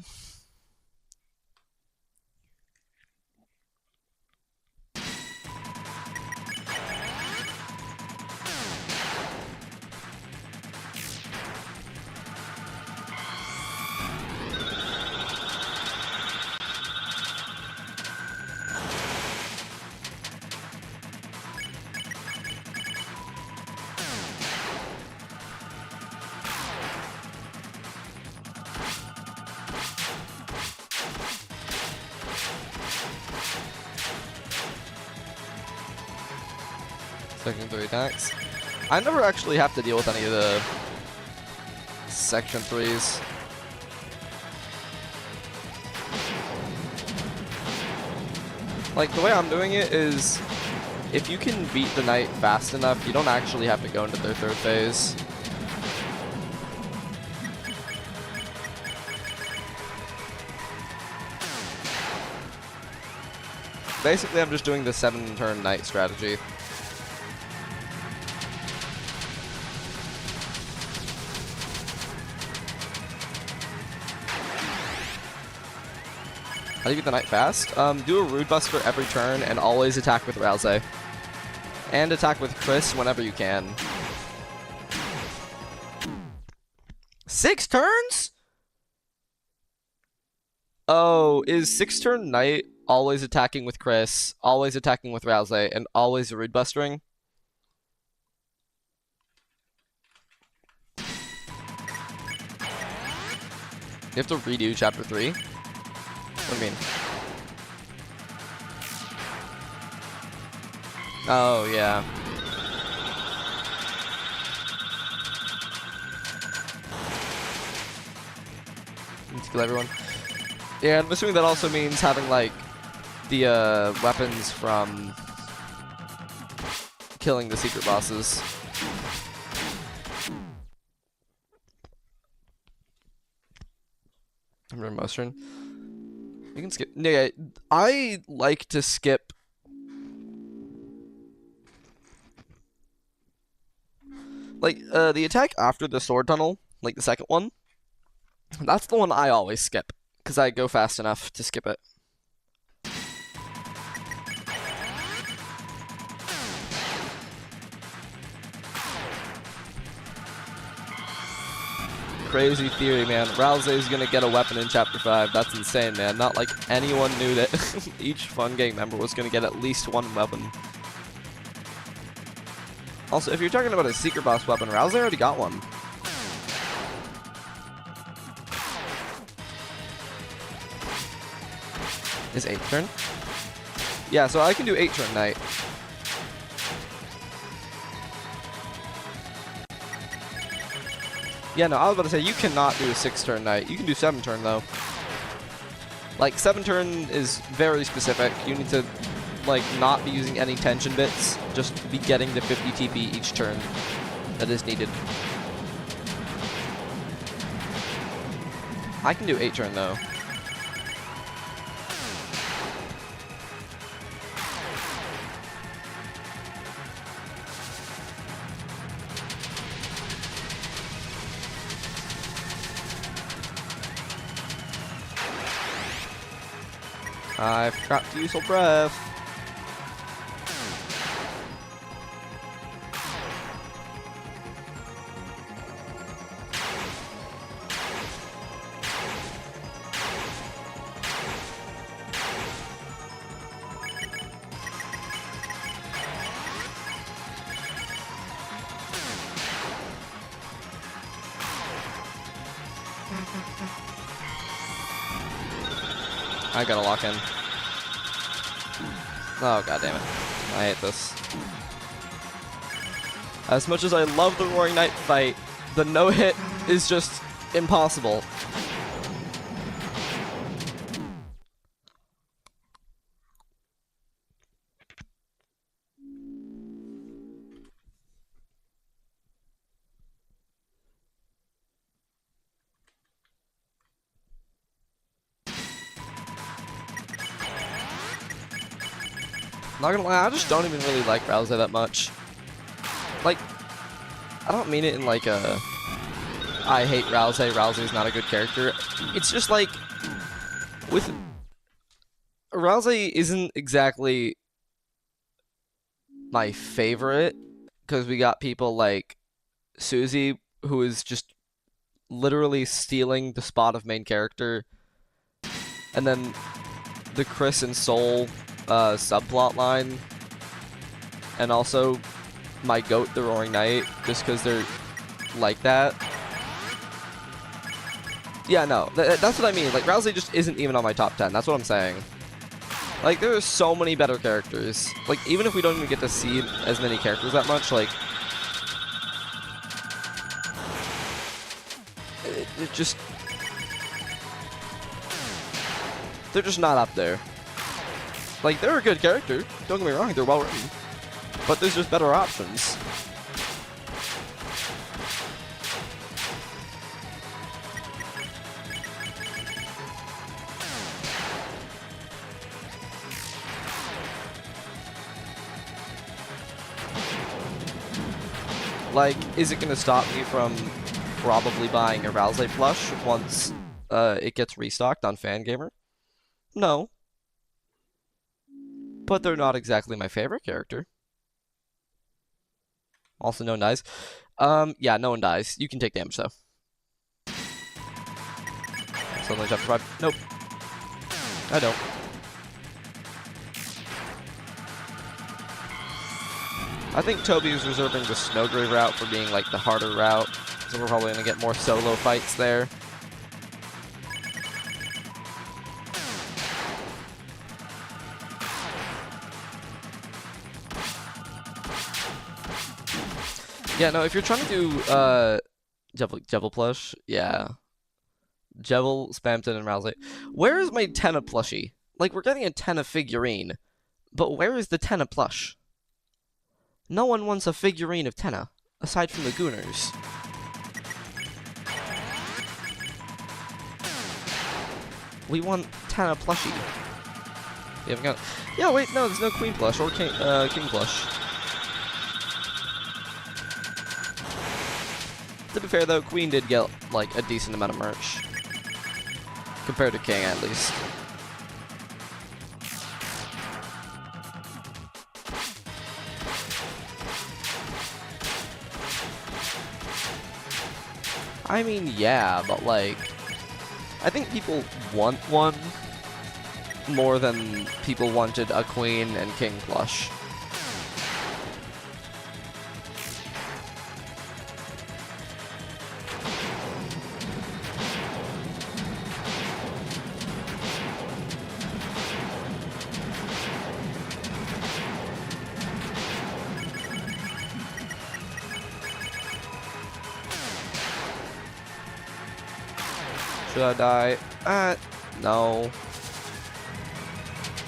Section 3 attacks. I never actually have to deal with any of the Section 3s. Like, the way I'm doing it is, if you can beat the knight fast enough, you don't actually have to go into their third phase. Basically, I'm just doing the 7-turn knight strategy. How do you get the knight fast? Do a Rude Buster every turn and always attack with Rousey. And attack with Chris whenever you can. 6 turns? Oh, is 6-turn knight always attacking with Chris, always attacking with Rousey, and always Rude Bustering? You have to redo Chapter 3? What do you mean? Oh, yeah. Let's kill everyone. Yeah, I'm assuming that also means having, like, the weapons from killing the secret bosses. Remember most turn? You can skip. Yeah, I like to skip. Like, the attack after the sword tunnel, like the second one, that's the one I always skip, because I go fast enough to skip it. Crazy theory, man. Rousey's gonna get a weapon in Chapter 5. That's insane, man. Not like anyone knew that each Fun Gang member was gonna get at least one weapon. Also, if you're talking about a secret boss weapon, Rousey already got one. Is 8th turn? Yeah, so I can do 8-turn knight. Yeah, no, I was about to say, you cannot do a 6-turn knight. You can do 7-turn, though. Like, 7-turn is very specific. You need to, like, not be using any tension bits. Just be getting the 50 TP each turn that is needed. I can do 8-turn, though. I forgot to use Soul Breath. I gotta lock in. Oh, god damn it. I hate this. As much as I love the Roaring Knight fight, the no-hit is just impossible. Not gonna lie, I just don't even really like Rousey that much. Like, I don't mean it in like a I hate Rousey, Rousey's not a good character. It's just like, with Rousey isn't exactly my favorite, because we got people like Susie, who is just literally stealing the spot of main character, and then the Chris and Soul subplot line, and also my goat, the Roaring Knight, just because they're like that. Yeah, no, that's what I mean. Like, Rousey just isn't even on my top 10. That's what I'm saying. Like, there are so many better characters. Like, even if we don't even get to see as many characters that much, like... It just... They're just not up there. Like, they're a good character. Don't get me wrong, they're well written. But there's just better options. Like, is it going to stop me from probably buying a Ralsei plush once it gets restocked on Fangamer? No. But they're not exactly my favorite character. Also, no one dies. Yeah, no one dies. You can take damage, though. Suddenly chapter 5. Nope. I don't. I think Toby is reserving the Snowgrave route for being, like, the harder route. So we're probably going to get more solo fights there. Yeah, no, if you're trying to do, Jevil plush, yeah. Jevil, Spamton, and Ralsei. Where is my Tenna plushie? Like, we're getting a Tenna figurine, but where is the Tenna plush? No one wants a figurine of Tenna, aside from the Gooners. We want Tenna plushie. We haven't got... Yeah, wait, no, there's no Queen plush or King plush. To be fair, though, Queen did get, like, a decent amount of merch. Compared to King, at least. I mean, yeah, but, like... I think people want one more than people wanted a Queen and King plush. Should I die? No.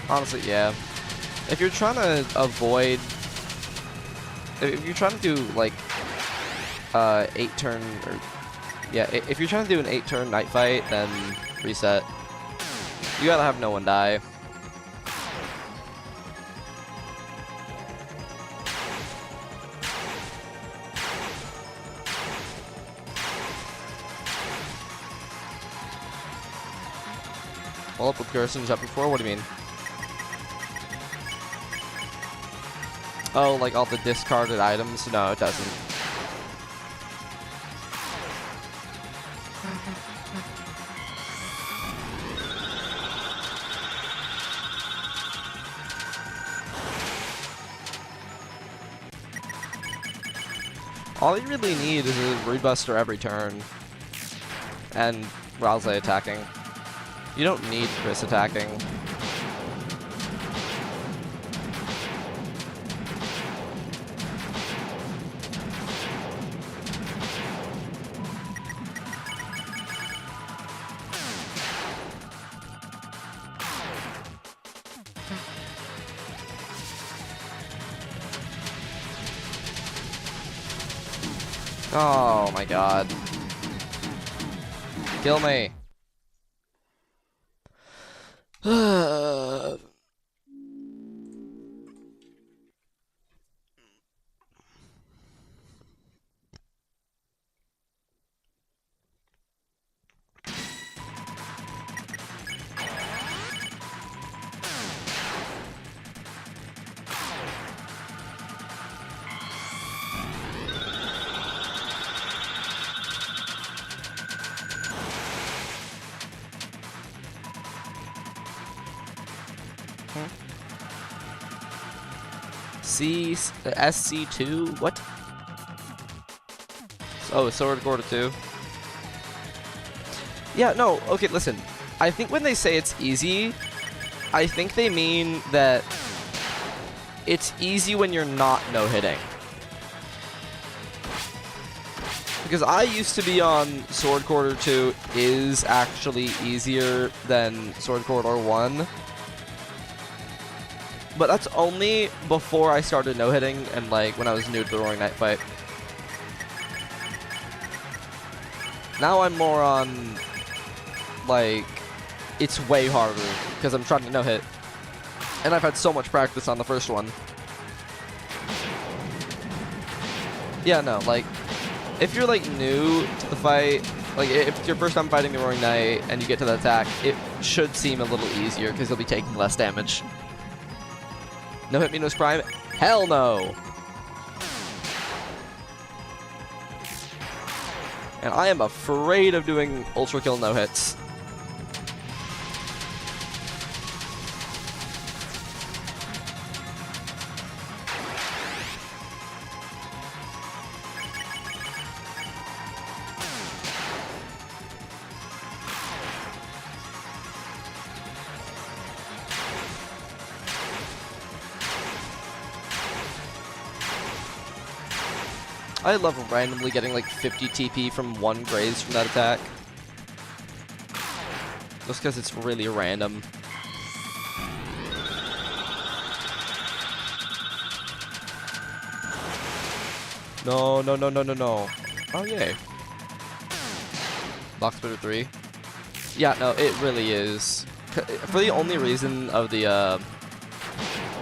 Honestly, yeah. If you're trying to avoid... If you're trying to do, like, 8-turn... or yeah, if you're trying to do an 8-turn night fight, then reset. You gotta have no one die. Well, up with Garrison's chapter 4, what do you mean? Oh, like all the discarded items? No, it doesn't. All you really need is a Rebuster every turn. And Ralsei attacking. You don't need Chris attacking. Oh my god. Kill me. SC2? What? Oh, Sword Quarter 2. Yeah, no, okay, listen. I think when they say it's easy, I think they mean that it's easy when you're not no-hitting. Because I used to be on Sword Corridor 2 is actually easier than Sword Corridor 1. But that's only before I started no-hitting and like when I was new to the Roaring Knight fight. Now I'm more on like it's way harder because I'm trying to no-hit. And I've had so much practice on the first one. Yeah, no, like if you're like new to the fight, like if it's your first time fighting the Roaring Knight and you get to the attack, it should seem a little easier because you'll be taking less damage. No hit Minos Prime? Hell no! And I am afraid of doing Ultra Kill no hits. I love randomly getting like 50 TP from one graze from that attack. Just because it's really random. No, no, no, no, no, no. Oh, yay. Box Splitter 3. Yeah, no, it really is. For the only reason of the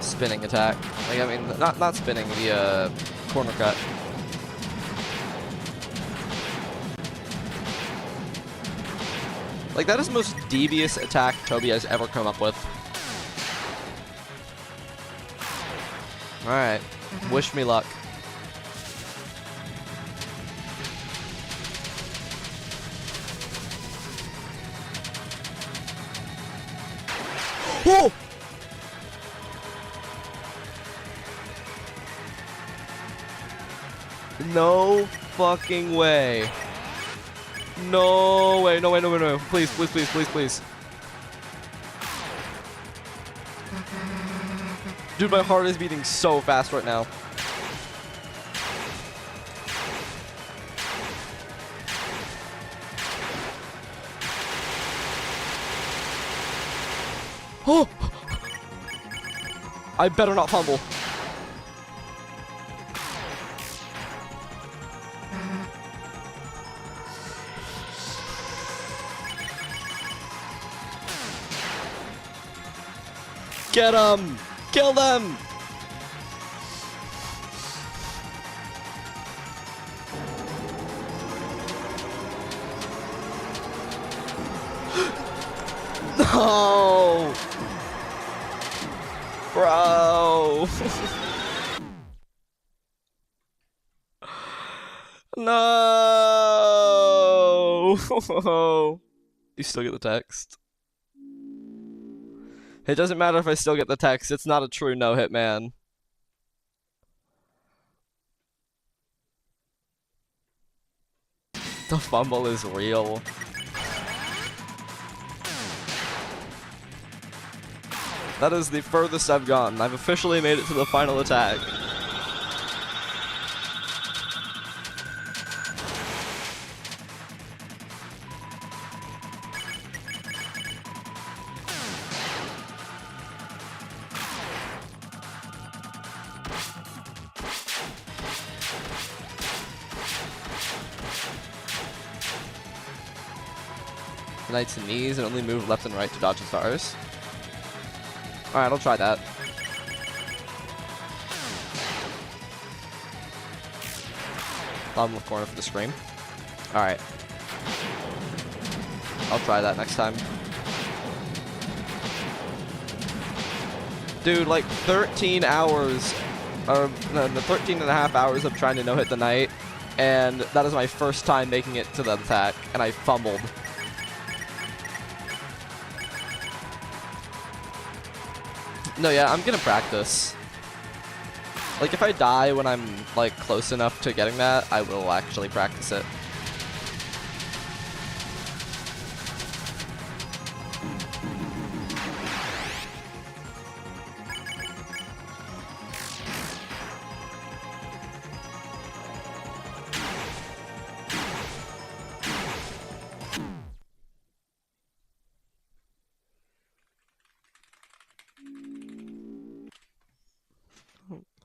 spinning attack. Like, I mean, not spinning, the corner cut. Like, that is the most devious attack Toby has ever come up with. Alright. Wish me luck. Whoa! No fucking way. No way, no way, no way, no way. Please, please, please, please, please. Dude, my heart is beating so fast right now. Oh! I better not fumble. Get them! Kill them! No! Bro! No! You still get the text. It doesn't matter if I still get the text, it's not a true no-hit, man. The fumble is real. That is the furthest I've gotten. I've officially made it to the final attack. Knights and knees and only move left and right to dodge the stars. Alright, I'll try that. Bottom left corner for the scream. Alright. I'll try that next time. Dude, like 13 hours, or no, 13 and a half hours of trying to no-hit the knight, and that is my first time making it to the attack, and I fumbled. No, yeah, I'm gonna practice. Like, if I die when I'm, like, close enough to getting that, I will actually practice it.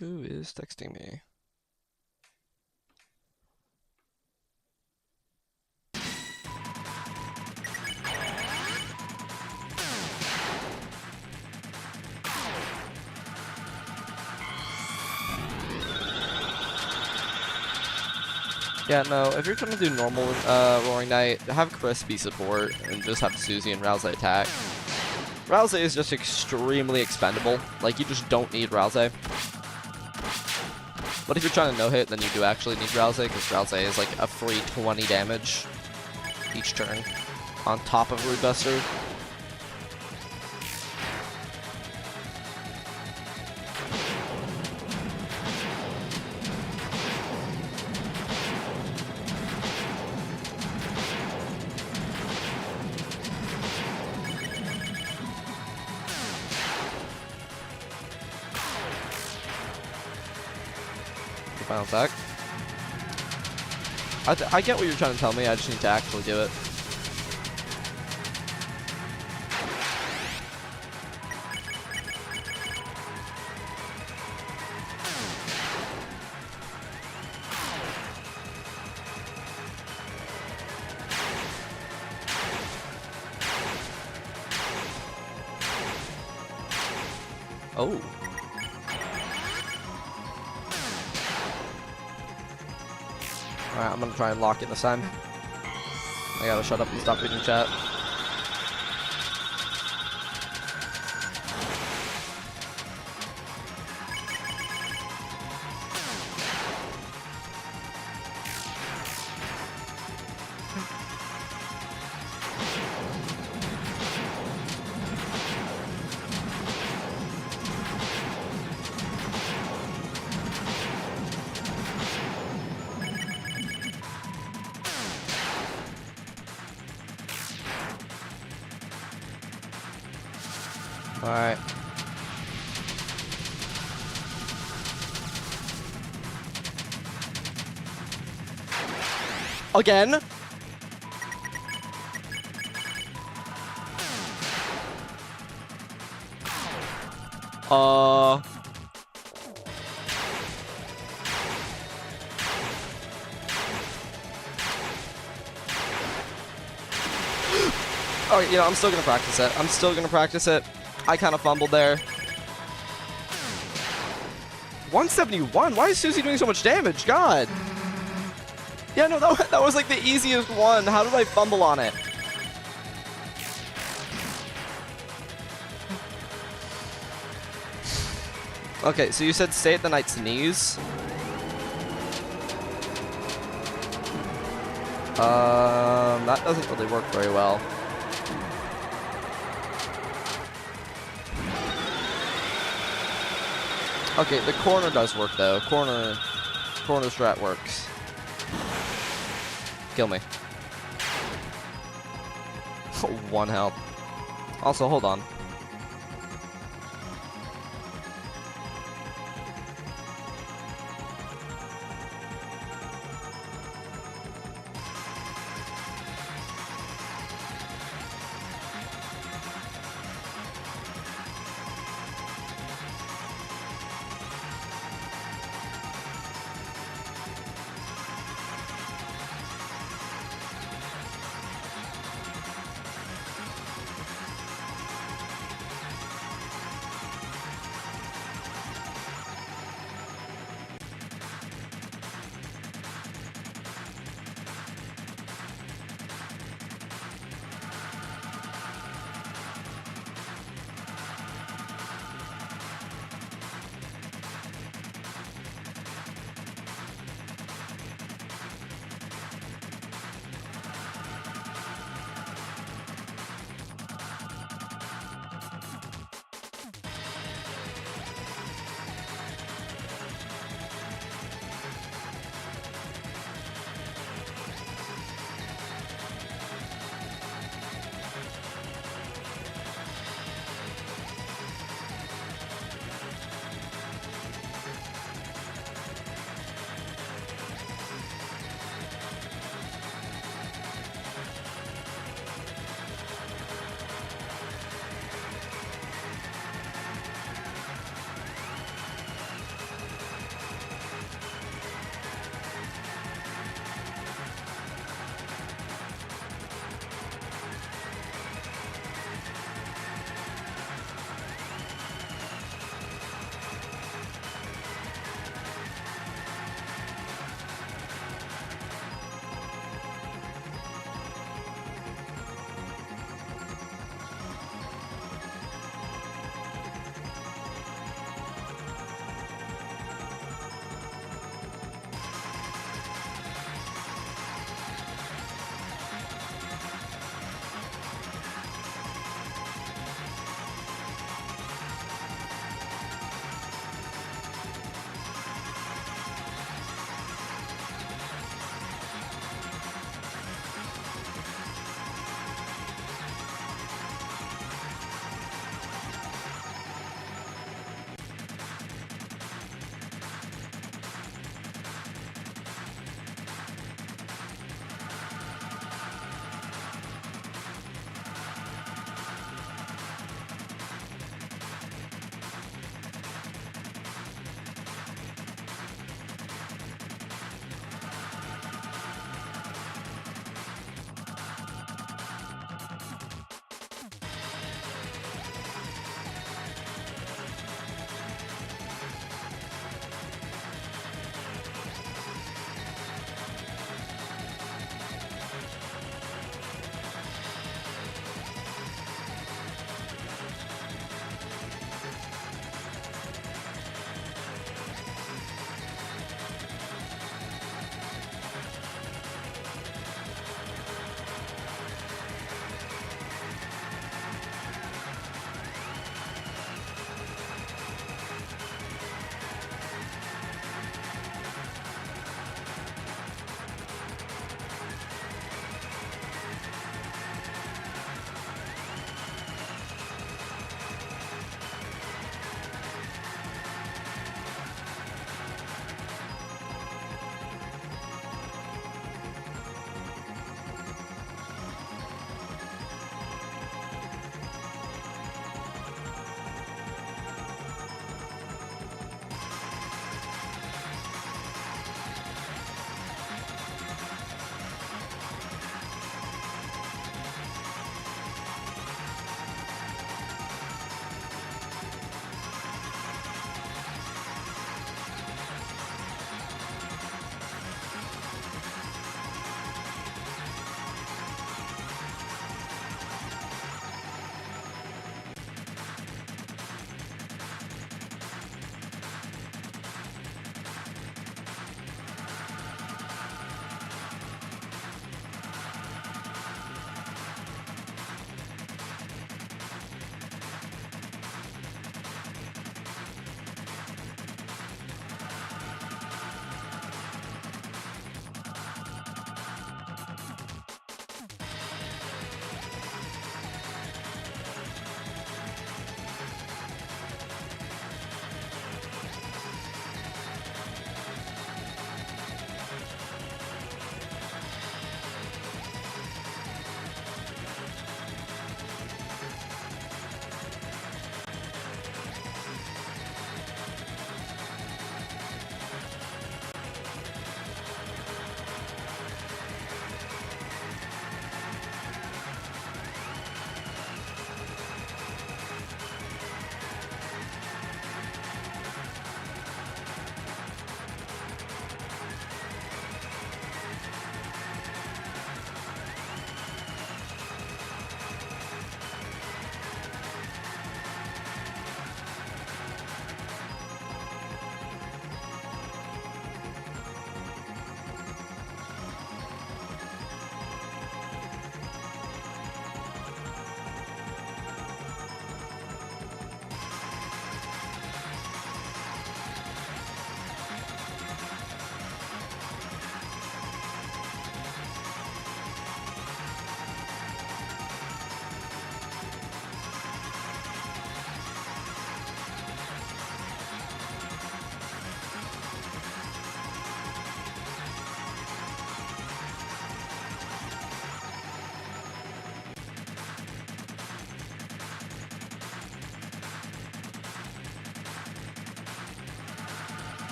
Who is texting me? Yeah, no, if you're trying to do normal Roaring Knight, have Chris be support and just have Susie and Rousey attack. Rousey is just extremely expendable. Like, you just don't need Rousey. But if you're trying to no-hit, then you do actually need Rousey, because Rousey is like a free 20 damage each turn on top of Root Buster. Final attack. I get what you're trying to tell me, I just need to actually do it. Oh. Alright, I'm gonna try and lock it this time. I gotta shut up and stop reading chat. Alright. Again? Alright, you know, I'm still gonna practice it. I kind of fumbled there. 171? Why is Susie doing so much damage? God. Yeah, no, that was like the easiest one. How did I fumble on it? Okay, so you said stay at the knight's knees. That doesn't really work very well. Okay, the corner does work though. Corner strat works. Kill me. 1 health. Also, hold on.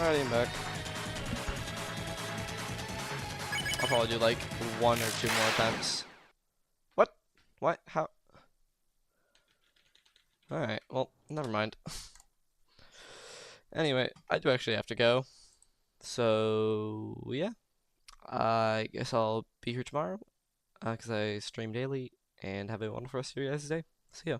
Alrighty, I'm back. I'll probably do like 1 or 2 more attempts. What? What? How? Alright, well, never mind. Anyway, I do actually have to go. So, yeah. I guess I'll be here tomorrow, because I stream daily, and have a wonderful rest of your guys' day. See ya.